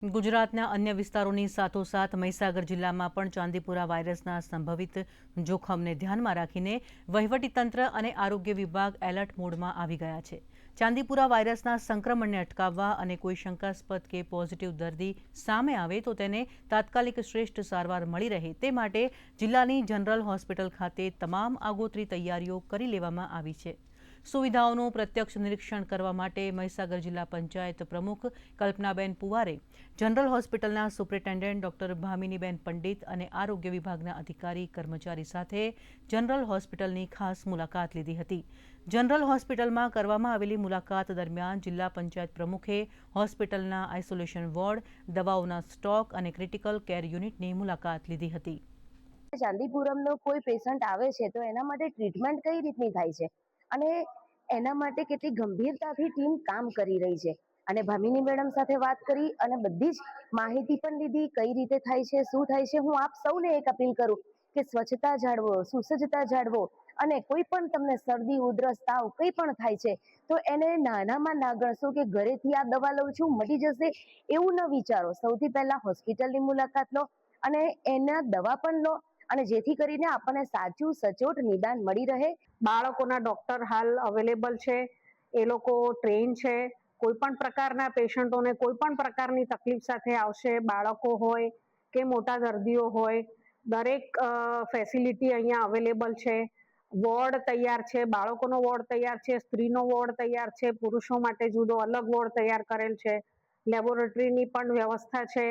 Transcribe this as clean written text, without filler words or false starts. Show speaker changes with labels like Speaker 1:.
Speaker 1: ગુજરાતના અન્ય વિસ્તારોની સાથોસાથ મહીસાગર જિલ્લામાં પણ ચાંદીપુરા વાયરસના સંભવિત જોખમને ધ્યાનમાં રાખીને વહીવટીતંત્ર અને આરોગ્ય વિભાગ એલર્ટ મોડમાં આવી ગયા છે. ચાંદીપુરા વાયરસના સંક્રમણને અટકાવવા અને કોઈ શંકાસ્પદ કે પોઝિટિવ દર્દી સામે આવે તો તેને તાત્કાલિક શ્રેષ્ઠ સારવાર મળી રહે તે માટે જિલ્લાની જનરલ હોસ્પિટલ ખાતે તમામ આગોતરી તૈયારીઓ કરી લેવામાં આવી છે. સુવિધાઓનું પ્રત્યક્ષ નિરીક્ષણ કરવા માટે મહીસાગર જિલ્લા પંચાયત પ્રમુખ કલ્પનાબેન પુવારે જનરલ હોસ્પિટલના સુપ્રિન્ટેન્ડન્ટ ડોક્ટર ભામિનીબેન પંડિત અને આરોગ્ય વિભાગના અધિકારી કર્મચારી સાથે જનરલ હોસ્પિટલની ખાસ મુલાકાત લીધી હતી. જનરલ હોસ્પિટલમાં કરવામાં આવેલી મુલાકાત દરમિયાન જિલ્લા પંચાયત પ્રમુખે હોસ્પિટલના આઇસોલેશન વોર્ડ, દવાઓના સ્ટોક અને ક્રિટિકલ કેર યુનિટની મુલાકાત લીધી હતી.
Speaker 2: ચાંદીપુરમનો કોઈ પેશન્ટ આવે છે તો એના માટે ટ્રીટમેન્ટ કઈ રીતની થાય છે અને એના માટે કેટલી ગંભીરતાથી ટીમ કામ કરી રહી છે અને ભામિની મેડમ સાથે વાત કરી અને બધી જ માહિતી પણ લીધી કઈ રીતે થાય છે, શું થાય છે. હું આપ સૌને એક અપીલ કરું કે સ્વચ્છતા જાળવો, સુસજ્જતા જાળવો અને કોઈ પણ તમને શરદી, ઉધરસ, તાવ કંઈ પણ થાય છે તો એને નાનામાં ના ગણશો કે ઘરેથી આ દવા લઉં છું મટી જશે એવું ન વિચારો. સૌથી પહેલા હોસ્પિટલની મુલાકાત લો અને એના દવા પણ લો અને જેથી કરીને આપણને સાચું સચોટ નિદાન મળી રહે.
Speaker 3: બાળકોના ડોક્ટર હાલ અવેલેબલ છે, એ લોકો ટ્રેન છે. કોઈ પણ પ્રકારના પેશન્ટોને કોઈ પણ પ્રકારની તકલીફ સાથે આવશે, બાળકો હોય કે મોટા દર્દીઓ હોય, દરેક ફેસિલિટી અહીંયા અવેલેબલ છે. વોર્ડ તૈયાર છે, બાળકોનો વોર્ડ તૈયાર છે, સ્ત્રીનો વોર્ડ તૈયાર છે, પુરુષો માટે જુદો અલગ વોર્ડ તૈયાર કરેલ છે, લેબોરેટરીની પણ વ્યવસ્થા છે.